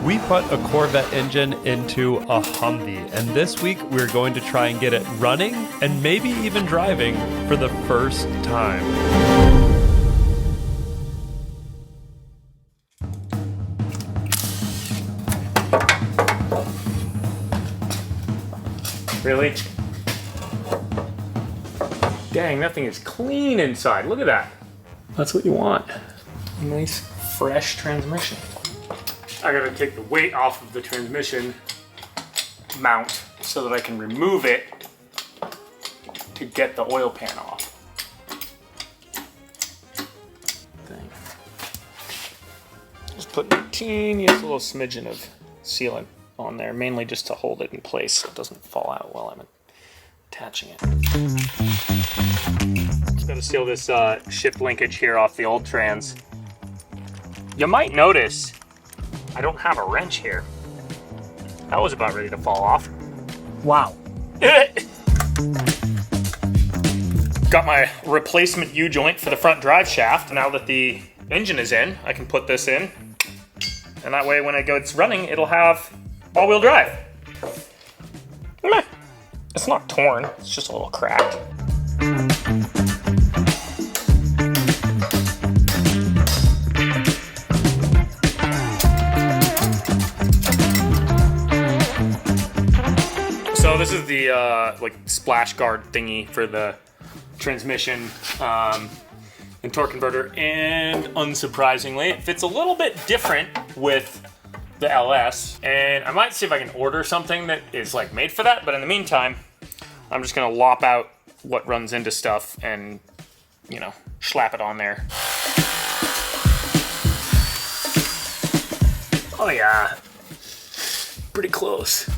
We put a Corvette engine into a Humvee, and this week we're going to try and get it running and maybe even driving for the first time. Really? Dang, that thing is clean inside. Look at that. That's what you want. A nice, fresh transmission. I gotta take the weight off of the transmission mount so that I can remove it to get the oil pan off. Just putting a teeniest little smidgen of sealant on there, mainly just to hold it in place so it doesn't fall out while I'm attaching it. Just gotta seal this shift linkage here off the old trans. You might notice I don't have a wrench here. That was about ready to fall off. Wow. Got my replacement U-joint for the front drive shaft. Now that the engine is in, I can put this in. And that way when it gets running, it'll have all-wheel drive. Meh. It's not torn, it's just a little cracked. So this is the like splash guard thingy for the transmission and torque converter, and unsurprisingly, it fits a little bit different with the LS, and I might see if I can order something that is like made for that, but in the meantime, I'm just gonna lop out what runs into stuff and, you know, slap it on there. Oh yeah, pretty close.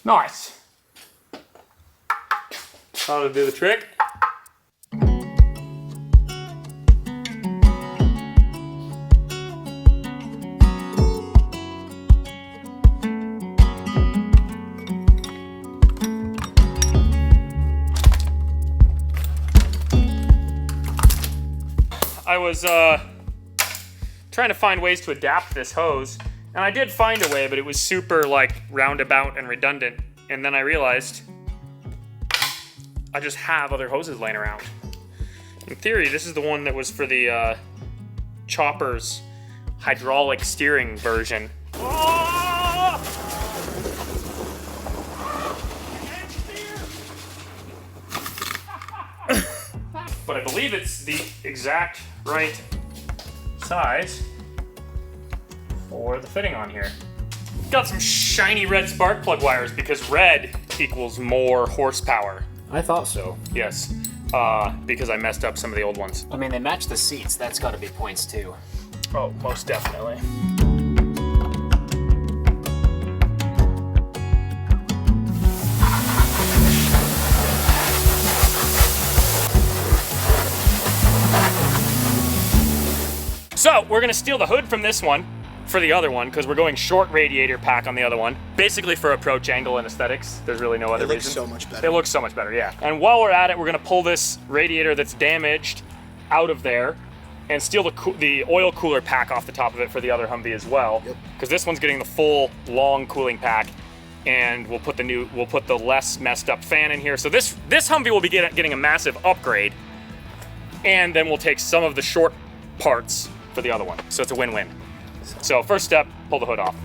Nice. That'll do the trick. I was trying to find ways to adapt this hose. And I did find a way, but it was super like roundabout and redundant. And then I realized I just have other hoses laying around. In theory, this is the one that was for the chopper's hydraulic steering version. Oh! But I believe it's the exact right size for the fitting on here. Got some shiny red spark plug wires because red equals more horsepower. I thought so. Yes, because I messed up some of the old ones. I mean, they match the seats. That's got to be points too. Oh, most definitely. So we're gonna steal the hood from this one for the other one, because we're going short radiator pack on the other one. Basically for approach angle and aesthetics. There's really no other reason. It looks so much better. It looks so much better, yeah. And while we're at it, we're gonna pull this radiator that's damaged out of there and steal the oil cooler pack off the top of it for the other Humvee as well. Yep. Because this one's getting the full long cooling pack, and we'll put the less messed up fan in here. So this Humvee will be getting a massive upgrade, and then we'll take some of the short parts for the other one. So it's a win-win. So first step, pull the hood off.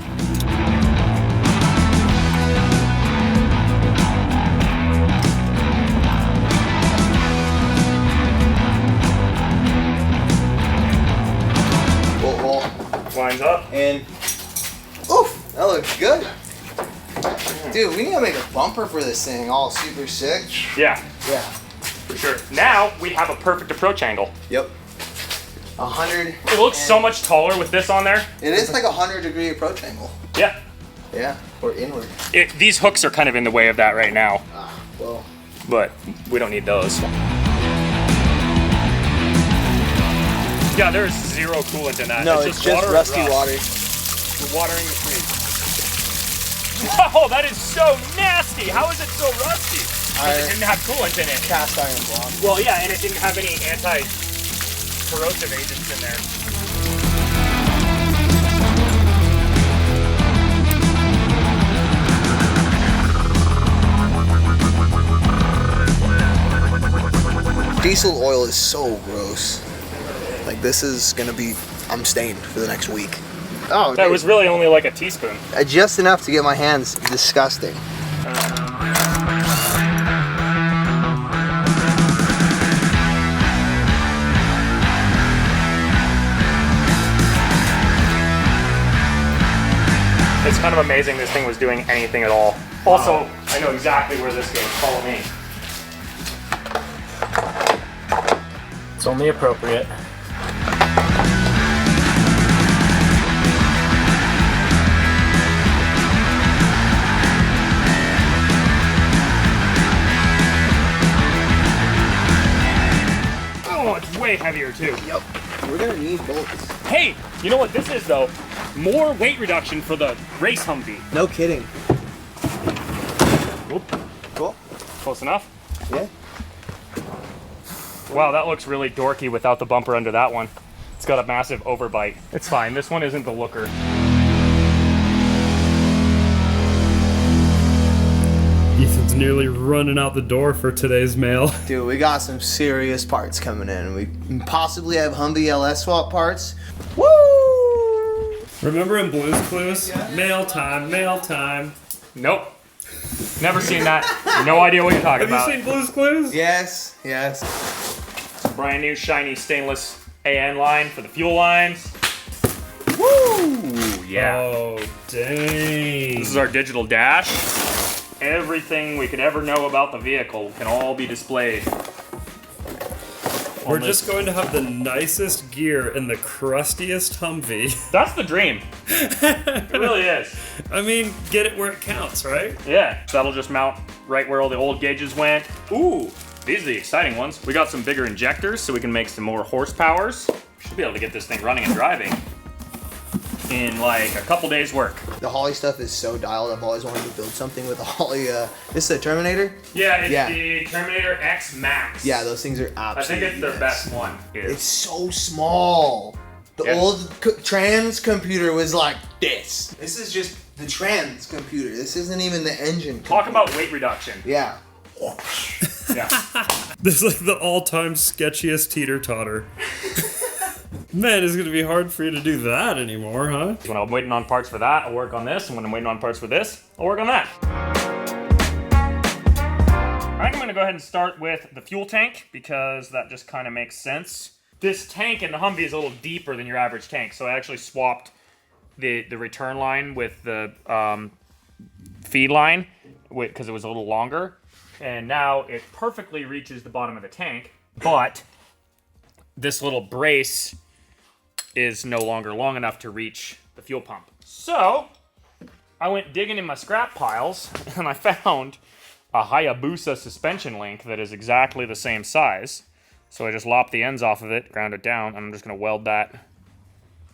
Lines up. And oof, that looks good. Dude, we need to make a bumper for this thing, all super sick. Yeah. Yeah. For sure. Now we have a perfect approach angle. Yep. 100. It looks so much taller with this on there. It is like a 100-degree approach angle. Yeah. Yeah, or inward. These hooks are kind of in the way of that right now, Well, but we don't need those. Yeah, there's zero coolant in that. no, it's just water rusty and rust. water. We're watering the trees. Whoa, that is so nasty. How is it so rusty? Because it didn't have coolant in it. Cast iron block. Well, yeah, and it didn't have any anti-corrosive agents in there. Diesel oil is so gross. Like this is gonna be, I'm stained for the next week. Oh, That was really only like a teaspoon. just enough to get my hands disgusting. It's kind of amazing this thing was doing anything at all. Also, I know exactly where this goes. Follow me. It's only appropriate. Oh, it's way heavier too. Yep. We're gonna need bolts. Hey, you know what this is though? More weight reduction for the race Humvee. No kidding. Oop, Cool. close enough. Yeah. Wow, that looks really dorky without the bumper under that one. It's got a massive overbite. It's fine, this one isn't the looker. Ethan's nearly running out the door for today's mail. Dude, we got some serious parts coming in. We possibly have Humvee LS swap parts. Woo! Remember in Blue's Clues? Yeah. Mail time, mail time. Nope. Never seen that. No idea what you're talking Have about. you seen Blue's Clues? Yes, yes. Brand new shiny stainless AN line for the fuel lines. Woo! Yeah. Oh, dang. This is our digital dash. Everything we could ever know about the vehicle can all be displayed. We're just going to have the nicest gear in the crustiest Humvee. That's the dream. It really is. I mean, get it where it counts, right? Yeah, so that'll just mount right where all the old gauges went. Ooh, these are the exciting ones. We got some bigger injectors so we can make some more horsepowers. We should be able to get this thing running and driving in like a couple days work. The Holley stuff is so dialed. I've always wanted to build something with a Holley. This is a Terminator? Yeah, it's Yeah. the Terminator X Max. Yeah, those things are I absolutely think it's their best one. It's so small. The Yeah. old trans computer was like this. This is just the trans computer. This isn't even the engine Talk computer. about weight reduction. Yeah. Yeah. This is like the all-time sketchiest teeter-totter. Man, it's gonna be hard for you to do that anymore, huh? When I'm waiting on parts for that, I'll work on this. And when I'm waiting on parts for this, I'll work on that. All right, I'm gonna go ahead and start with the fuel tank because that just kind of makes sense. This tank in the Humvee is a little deeper than your average tank, so I actually swapped the return line with the feed line because it was a little longer. And now it perfectly reaches the bottom of the tank, but this little brace is no longer long enough to reach the fuel pump. So I went digging in my scrap piles and I found a Hayabusa suspension link that is exactly the same size. So I just lopped the ends off of it, ground it down, and I'm just gonna weld that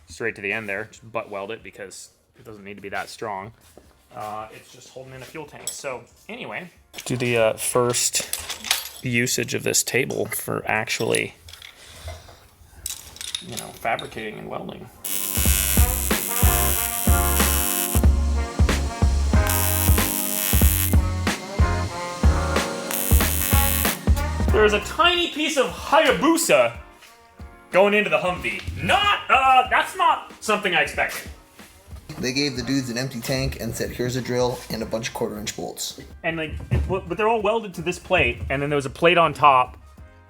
straight to the end there. Just butt weld it because it doesn't need to be that strong. It's just holding in a fuel tank. So anyway, do the first usage of this table for actually, fabricating and welding. There's a tiny piece of Hayabusa going into the Humvee. That's not something I expected. They gave the dudes an empty tank and said, here's a drill and a bunch of 1/4-inch bolts. And but they're all welded to this plate, and then there was a plate on top.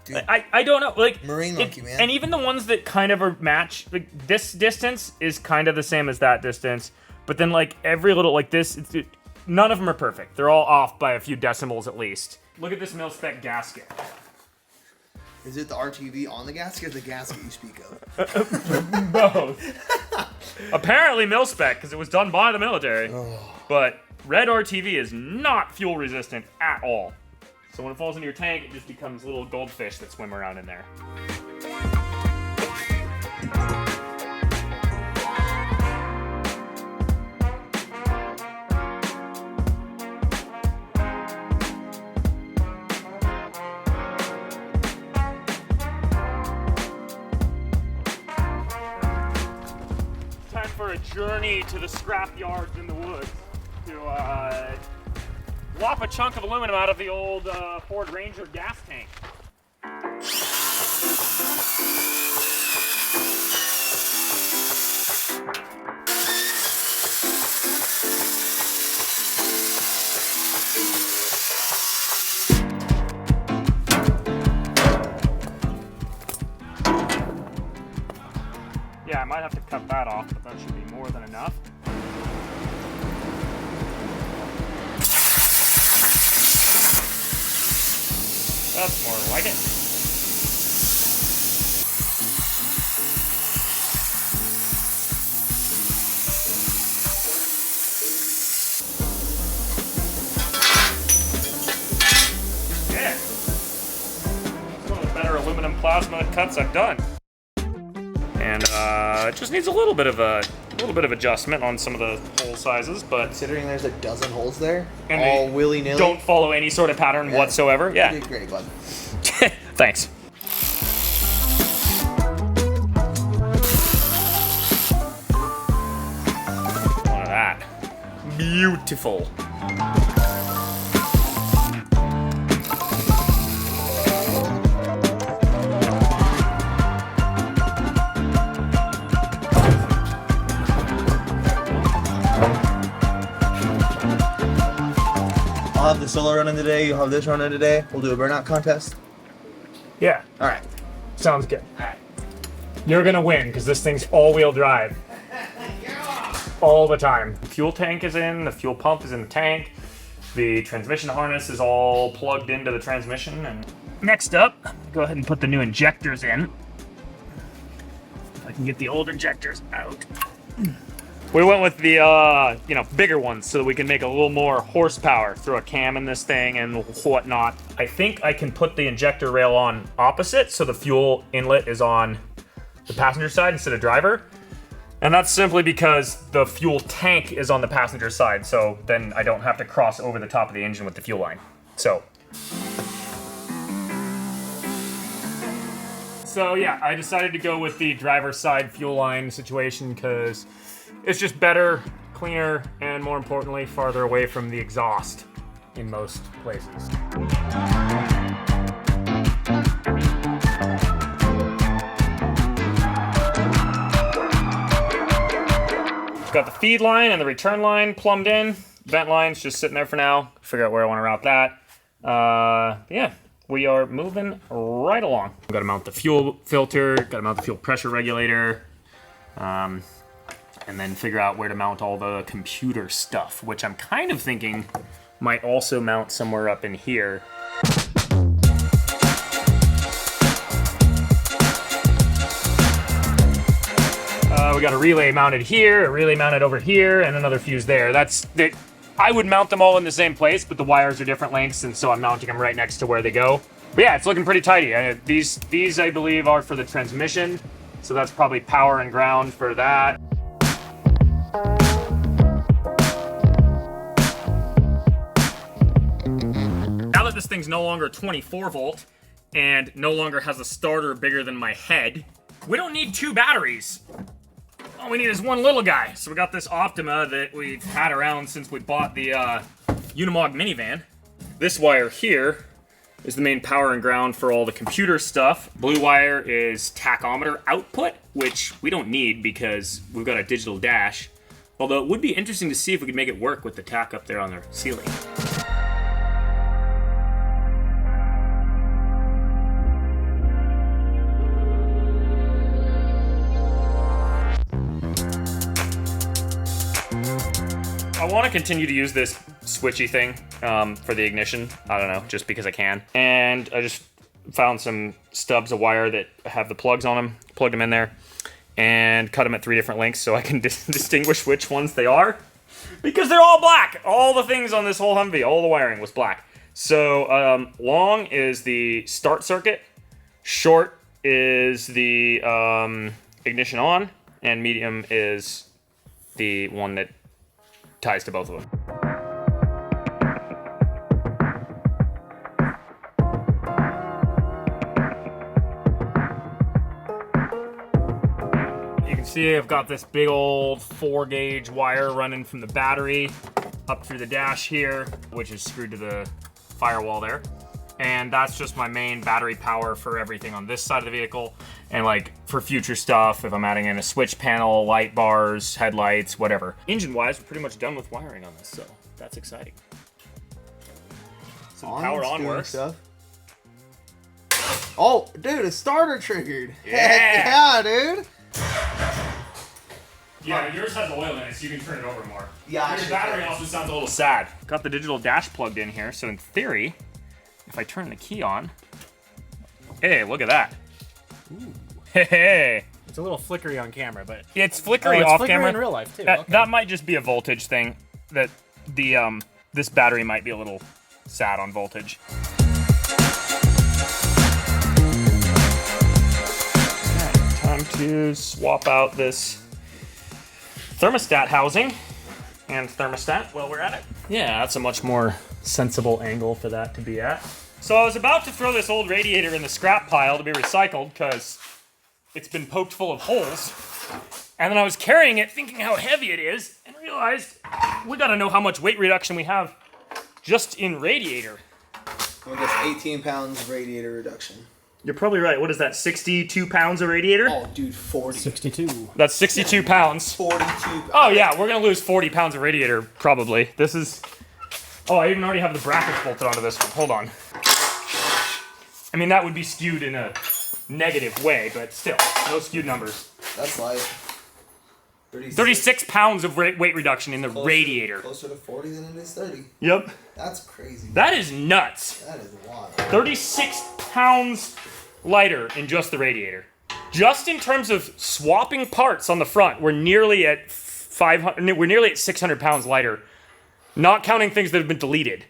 Dude, I don't know, Marine monkey, man. And even the ones that kind of are matched, like this distance is kind of the same as that distance, but then every little this, none of them are perfect. They're all off by a few decimals at least. Look at this mil-spec gasket. Is it the RTV on the gasket or the gasket you speak of? Both. Apparently mil-spec, because it was done by the military. But red RTV is not fuel resistant at all. So when it falls into your tank, it just becomes little goldfish that swim around in there. Time for a journey to the scrap yards in the woods to lop a chunk of aluminum out of the old Ford Ranger gas tank. Yeah, I might have to cut that off, but that should be more than enough. That's more like it. Yeah. That's one of the better aluminum plasma cuts I've done. And it just needs a little bit of adjustment on some of the hole sizes, but Considering there's a dozen holes there, and all they willy-nilly. don't follow any sort of pattern whatsoever. Yeah. You did great, bud. Thanks. Look at that. Beautiful. I'll have the solo running today, you'll have this running today. We'll do a burnout contest. Yeah. All right. Sounds good. You're gonna win because this thing's all-wheel drive. All the time. The fuel tank is in, the fuel pump is in the tank, the transmission harness is all plugged into the transmission, and next up, go ahead and put the new injectors in. If I can get the old injectors out. We went with the bigger ones so that we can make a little more horsepower. Throw a cam in this thing and whatnot. I think I can put the injector rail on opposite so the fuel inlet is on the passenger side instead of driver. And that's simply because the fuel tank is on the passenger side, so then I don't have to cross over the top of the engine with the fuel line. So yeah, I decided to go with the driver's side fuel line situation because it's just better, cleaner, and more importantly, farther away from the exhaust in most places. Got the feed line and the return line plumbed in. Vent line's just sitting there for now. Figure out where I want to route that. Yeah, we are moving right along. Got to mount the fuel filter, got to mount the fuel pressure regulator, and then figure out where to mount all the computer stuff, which I'm kind of thinking might also mount somewhere up in here. We got a relay mounted here, a relay mounted over here, and another fuse there. I would mount them all in the same place, but the wires are different lengths, and so I'm mounting them right next to where they go. But yeah, it's looking pretty tidy. These I believe are for the transmission, so that's probably power and ground for that. Now that this thing's no longer 24 volt and no longer has a starter bigger than my head, we don't need two batteries. All we need is one little guy. So we got this Optima that we've had around since we bought the Unimog minivan. This wire here is the main power and ground for all the computer stuff. Blue wire is tachometer output, which we don't need because we've got a digital dash. Although it would be interesting to see if we could make it work with the tach up there on the ceiling. I want to continue to use this switchy thing for the ignition. I don't know, just because I can. And I just found some stubs of wire that have the plugs on them, plugged them in there, and cut them at 3 different lengths so I can distinguish which ones they are. Because they're all black! All the things on this whole Humvee, all the wiring was black. So long is the start circuit, short is the ignition on, and medium is the one that ties to both of them. You can see I've got this big old 4-gauge wire running from the battery up through the dash here, which is screwed to the firewall there. And that's just my main battery power for everything on this side of the vehicle. And like for future stuff, if I'm adding in a switch panel, light bars, headlights, whatever. Engine-wise, we're pretty much done with wiring on this, so that's exciting. Some power on works. Stuff. Oh, dude, a starter triggered. Yeah. Heck yeah, dude. Yeah, yours has oil in it, so you can turn it over more. Yeah, Your battery also sounds a little sad. Got the digital dash plugged in here, so in theory, if I turn the key on, hey, look at that. Ooh. Hey. It's a little flickery on camera, but It's flickery it's off flickery camera. in real life too. That, Okay. that might just be a voltage thing. That the this battery might be a little sad on voltage. Okay, time to swap out this thermostat housing and thermostat while we're at it. Yeah, that's a much more sensible angle for that to be at. So I was about to throw this old radiator in the scrap pile to be recycled because it's been poked full of holes. And then I was carrying it thinking how heavy it is and realized we gotta know how much weight reduction we have just in Radiator. I guess 18 pounds radiator reduction. You're probably right. What is that, 62 pounds of Radiator? Oh, dude, 40. 62. That's 62 pounds. 42. Oh yeah, we're gonna lose 40 pounds of Radiator, probably. This is... Oh, I even already have the brackets bolted onto this one. Hold on. I mean, that would be skewed in a negative way, but still, no skewed numbers. That's like 36 pounds of weight reduction in the Radiator. Closer to 40 than it is 30. Yep. That's crazy. That is nuts. That is wild. 36 pounds lighter in just the Radiator. Just in terms of swapping parts on the front, we're nearly at 500. We're nearly at 600 pounds lighter, not counting things that have been deleted.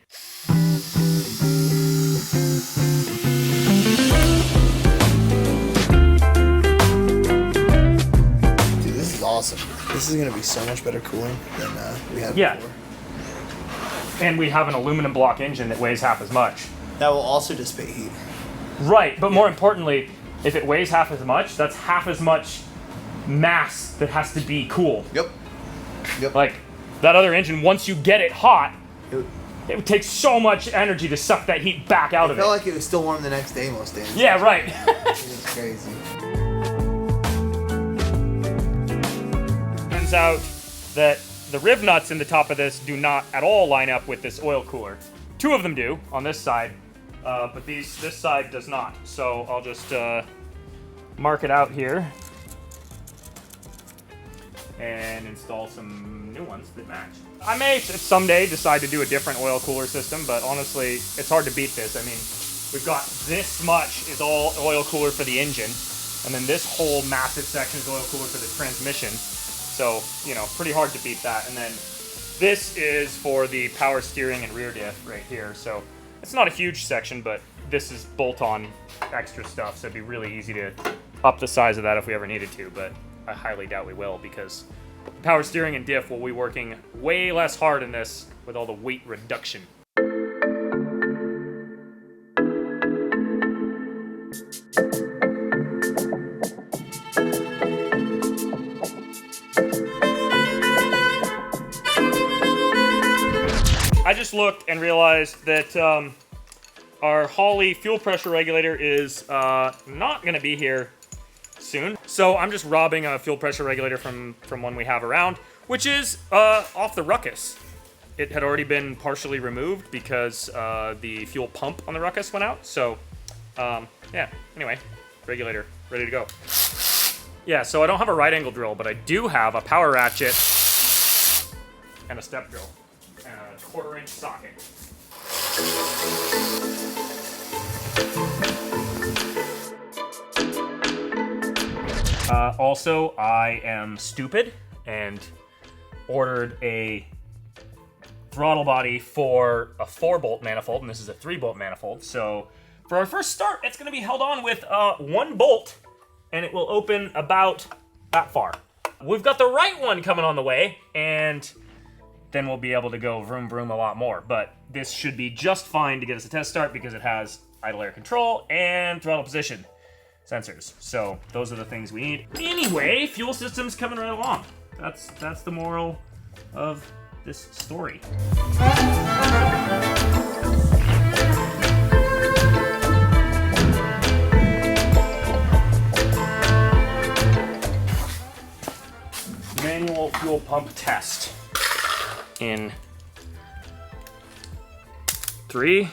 Dude, this is awesome. This is gonna be so much better cooling than we had Yeah. before. And we have an aluminum block engine that weighs half as much. That will also dissipate heat. Right, but more importantly, if it weighs half as much, that's half as much mass that has to be cool. Yep. Yep. Like, that other engine, once you get it hot, It it would take so much energy to suck that heat back out of it. felt like it was still warm the next day most days. Yeah, right. It's crazy. Turns out that the riv nuts in the top of this do not at all line up with this oil cooler. 2 of them do on this side, but this side does not. So I'll just mark it out here and install some new ones that match. I may someday decide to do a different oil cooler system, but honestly, it's hard to beat this. I mean, we've got this much is all oil cooler for the engine, and then this whole massive section is oil cooler for the transmission. So, you know, pretty hard to beat that. And then this is for the power steering and rear diff right here. So it's not a huge section, but this is bolt-on extra stuff. So it'd be really easy to up the size of that if we ever needed to, but I highly doubt we will because power steering and diff will be working way less hard in this with all the weight reduction. I just looked and realized that our Holley fuel pressure regulator is not going to be here soon. So I'm just robbing a fuel pressure regulator from one we have around, which is off the Ruckus. It had already been partially removed because the fuel pump on the Ruckus went out. So yeah, anyway, regulator ready to go. Yeah, so I don't have a right angle drill, but I do have a power ratchet and a step drill. And a 1/4-inch socket. Also, I am stupid and ordered a throttle body for a 4-bolt manifold, and this is a 3-bolt manifold. So for our first start, it's going to be held on with 1 bolt, and it will open about that far. We've got the right one coming on the way, and then we'll be able to go vroom vroom a lot more. But this should be just fine to get us a test start because it has idle air control and throttle position sensors. So those are the things we need. Anyway, fuel system's coming right along. That's the moral of this story. Manual fuel pump test in 3,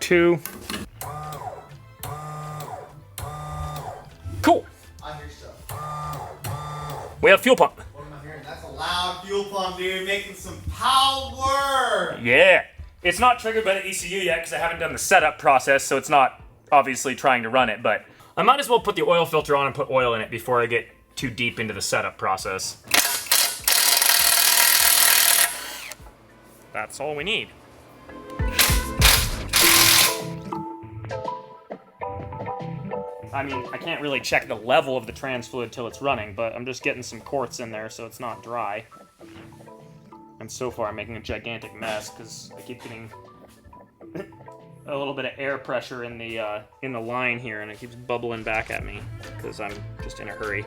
2. Cool. I hear stuff. We have fuel pump. What am I hearing? That's a loud fuel pump, dude. Making some power. Yeah. It's not triggered by the ECU yet because I haven't done the setup process, so it's not obviously trying to run it, but I might as well put the oil filter on and put oil in it before I get too deep into the setup process. That's all we need. I mean, I can't really check the level of the trans fluid till it's running, but I'm just getting some quartz in there so it's not dry. And so far I'm making a gigantic mess because I keep getting a little bit of air pressure in the line here, and it keeps bubbling back at me because I'm just in a hurry.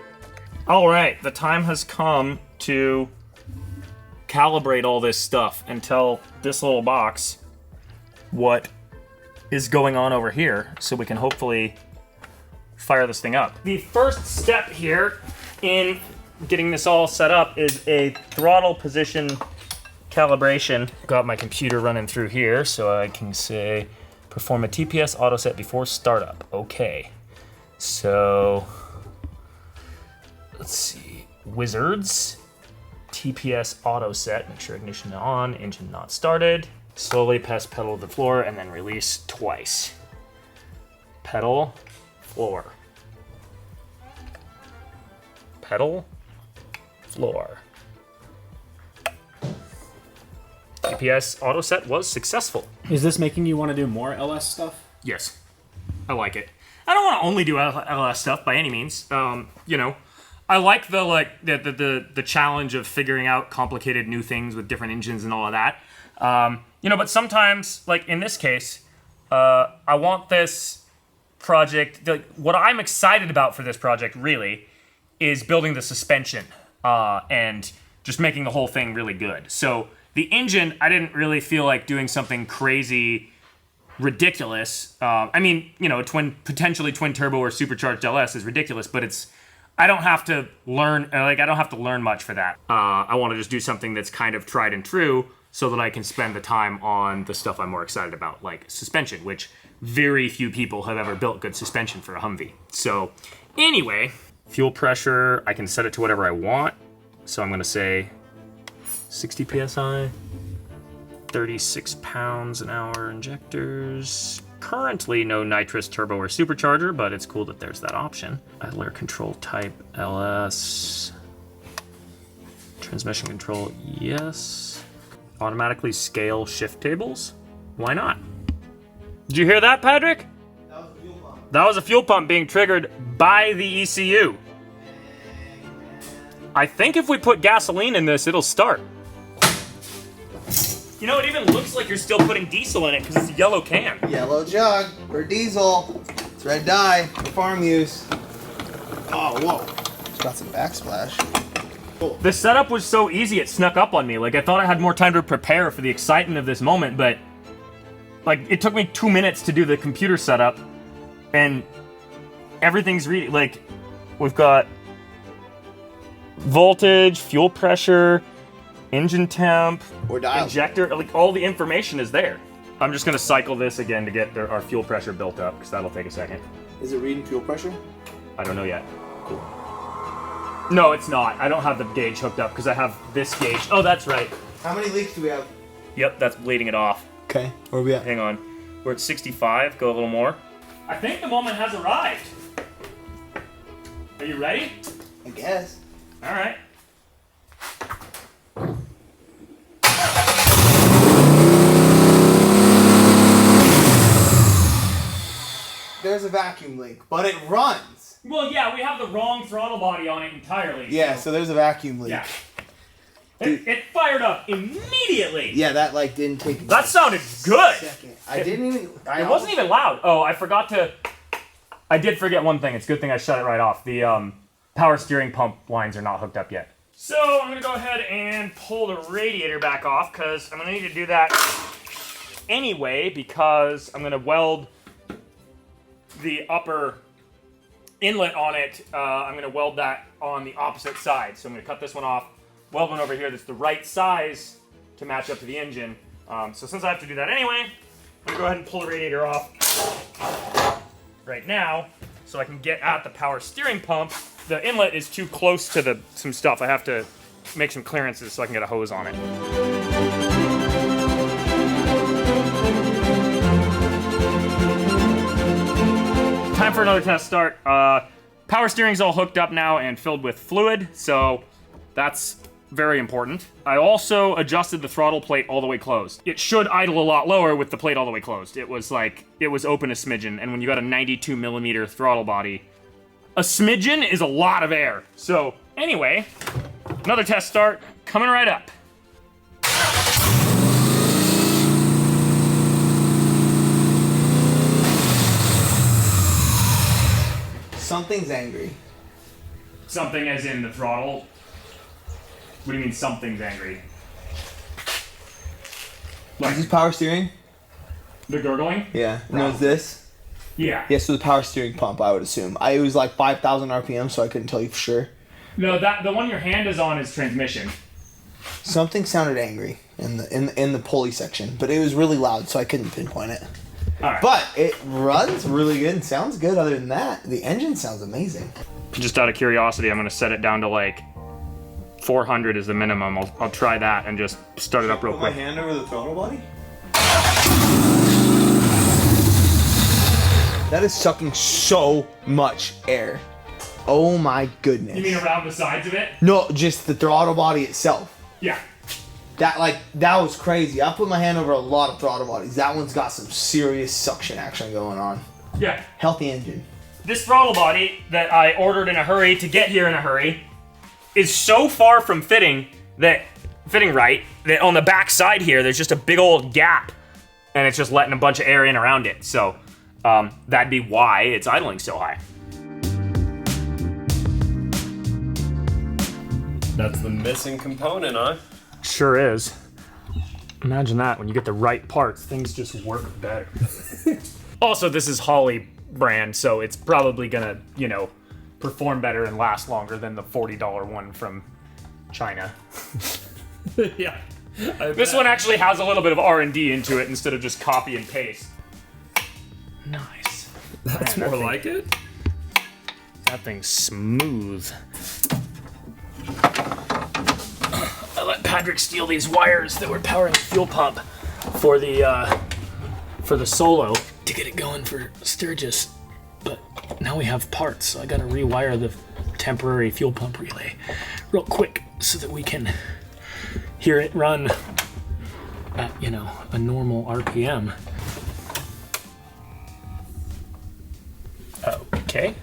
All right, the time has come to calibrate all this stuff and tell this little box what is going on over here so we can hopefully fire this thing up. The first step here in getting this all set up is a throttle position calibration. Got my computer running through here so I can say perform a TPS auto set before startup. Okay, so let's see, wizards, TPS auto set, make sure ignition on, engine not started. Slowly press pedal to the floor and then release twice. Pedal, floor. Pedal, floor. TPS auto set was successsul. Is this making you want to do more LS stuff? Yes, I like it. I don't want to only do LS stuff by any means. You know, I like the challenge of figuring out complicated new things with different engines and all of that. You know, but sometimes, like in this case, I want this project. What I'm excited about for this project really is building the suspension and just making the whole thing really good. So the engine, I didn't really feel like doing something crazy ridiculous. I mean, you know, potentially twin turbo or supercharged LS is ridiculous, but I don't have to learn, I don't have to learn much for that. I want to just do something that's kind of tried and true so that I can spend the time on the stuff I'm more excited about, like suspension, which very few people have ever built good suspension for a Humvee. So anyway, fuel pressure, I can set it to whatever I want. So I'm going to say 60 PSI, 36 pounds an hour injectors. Currently no nitrous turbo or supercharger, but it's cool that there's that option. Idle air control type LS. Transmission control, yes. Automatically scale shift tables? Why not? Did you hear that, Patrick? That was a fuel pump. That was a fuel pump being triggered by the ECU. I think if we put gasoline in this, it'll start. You know, it even looks like you're still putting diesel in it because it's a yellow can. Yellow jug for diesel. It's red dye for farm use. Oh, whoa. It's got some backsplash. Cool. The setup was so easy, it snuck up on me. Like, I thought I had more time to prepare for the excitement of this moment, but like, it took me 2 minutes to do the computer setup, and everything's really, like, we've got voltage, fuel pressure, engine temp, Or dial. injector, like all the information is there. I'm just gonna cycle this again to get our fuel pressure built up, because that'll take a second. Is it reading fuel pressure? I don't know yet. Cool. No, it's not. I don't have the gauge hooked up because I have this gauge. Oh, that's right. How many leaks do we have? Yep, that's bleeding it off. Okay, where are we at? Hang on. We're at 65. Go a little more. I think the moment has arrived. Are you ready? I guess. All right. There's a vacuum leak, but it runs. Well, yeah, we have the wrong throttle body on it entirely. Yeah, so there's a vacuum leak. Yeah. It fired up immediately. Yeah, that like didn't take. That sounded good. Second. I didn't even. It wasn't even loud. Oh, I did forget one thing. It's a good thing I shut it right off. The power steering pump lines are not hooked up yet. So I'm gonna go ahead and pull the radiator back off because I'm gonna need to do that anyway because I'm gonna weld the upper inlet on it. I'm gonna weld that on the opposite side. So I'm gonna cut this one off, weld one over here that's the right size to match up to the engine. So since I have to do that anyway, I'm gonna go ahead and pull the radiator off right now so I can get at the power steering pump. The inlet is too close to some stuff. I have to make some clearances so I can get a hose on it. Time for another test start. Power steering's all hooked up now and filled with fluid, so that's very important. I also adjusted the throttle plate all the way closed. It should idle a lot lower with the plate all the way closed. It was open a smidgen, and when you got a 92 millimeter throttle body, a smidgen is a lot of air. So anyway, another test start coming right up. Something's angry. Something as in the throttle? What do you mean something's angry? Is this power steering? The gurgling? Yeah. No, it's this? Yeah. Yeah, so the power steering pump, I would assume. It was like 5,000 RPM, so I couldn't tell you for sure. No, the one your hand is on is transmission. Something sounded angry in the pulley section, but it was really loud, so I couldn't pinpoint it. All right. But it runs really good and sounds good. Other than that, the engine sounds amazing. Just out of curiosity, I'm gonna set it down to like 400 is the minimum. I'll try that and just start it up real quick. Put my hand over the throttle body? That is sucking so much air. Oh my goodness. You mean around the sides of it? No, just the throttle body itself. Yeah. That was crazy. I put my hand over a lot of throttle bodies. That one's got some serious suction action going on. Yeah. Healthy engine. This throttle body that I ordered in a hurry to get here in a hurry is so far from fitting right that on the back side here there's just a big old gap and it's just letting a bunch of air in around it. So that'd be why it's idling so high. That's the missing component, huh? Sure is. Imagine that when you get the right parts, things just work better. Also, this is Holley brand, so it's probably gonna, perform better and last longer than the $40 one from China. Yeah. This one actually has a little bit of R&D into it instead of just copy and paste. Nice. That's Man, more like it. That thing's smooth. I let Patrick steal these wires that were powering the fuel pump for the Solo to get it going for Sturgis. But now we have parts, so I gotta rewire the temporary fuel pump relay real quick so that we can hear it run at, a normal RPM. Okay.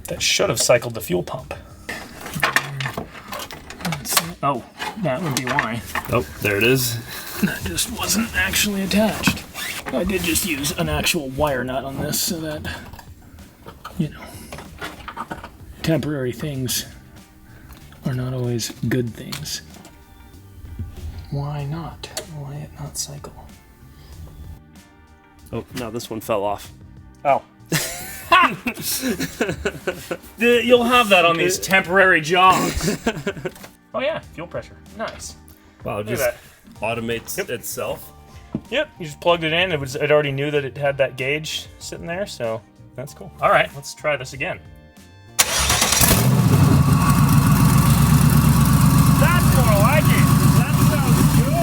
That should have cycled the fuel pump. Oh, that would be why. Oh, there it is. That just wasn't actually attached. I did just use an actual wire nut on this so that, temporary things are not always good things. Why not? Why it not cycle? Oh, no, this one fell off. Oh. You'll have that on these temporary jobs. Oh yeah, fuel pressure. Nice. Wow, it Look just at automates itself. Yep, you just plugged it in. It already knew that it had that gauge sitting there, so that's cool. All right, let's try this again. That's more like it. That sounds good.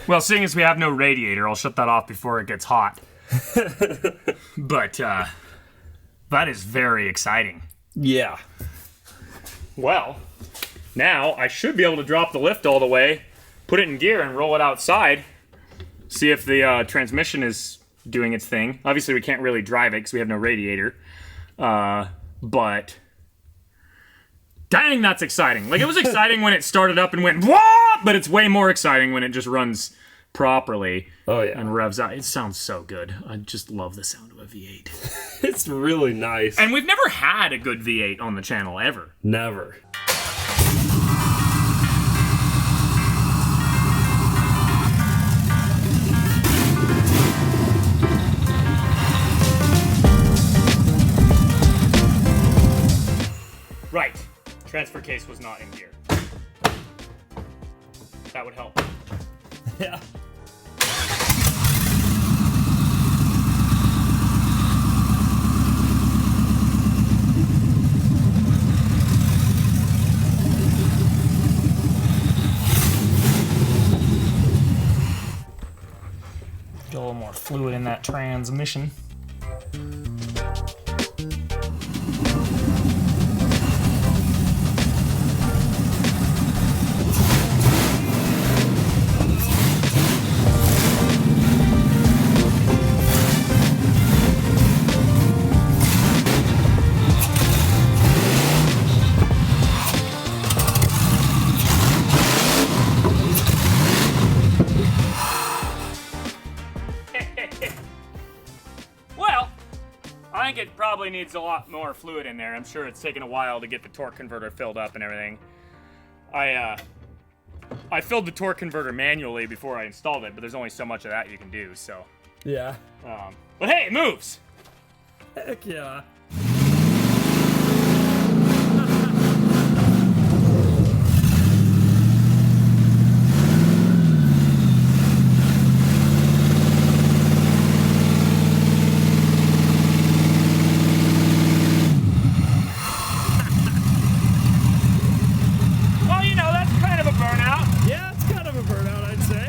Well, seeing as we have no radiator, I'll shut that off before it gets hot. But that is very exciting. Yeah. Well, now I should be able to drop the lift all the way, put it in gear, and roll it outside. See if the transmission is doing its thing. Obviously, we can't really drive it because we have no radiator. But dang, that's exciting. Like, it was exciting when it started up and went, what? But it's way more exciting when it just runs properly. Oh, yeah. And revs out. It sounds so good. I just love the sound of a V8. It's really nice. And we've never had a good V8 on the channel, ever. Never. Right. Transfer case was not in gear. That would help. Yeah. Get a little more fluid in that transmission. Well, I think it probably needs a lot more fluid in there. I'm sure it's taken a while to get the torque converter filled up and everything. I filled the torque converter manually before I installed it, but there's only so much of that you can do, so. Yeah. But hey, it moves! Heck yeah. Well, you know, that's kind of a burnout. Yeah, it's kind of a burnout, I'd say.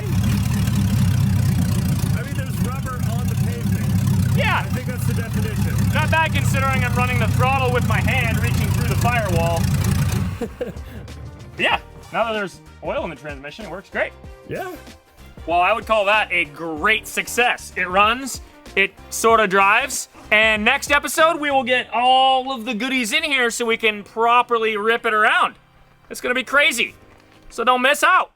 I mean, there's rubber on the pavement. Yeah, I think that's the definition. not bad considering I'm running the throttle with my hand reaching through the firewall. Yeah, now that there's oil in the transmission, it works great. Yeah. Well, I would call that a great success. It runs, it sort of drives, and next episode we will get all of the goodies in here so we can properly rip it around. It's gonna be crazy, so don't miss out.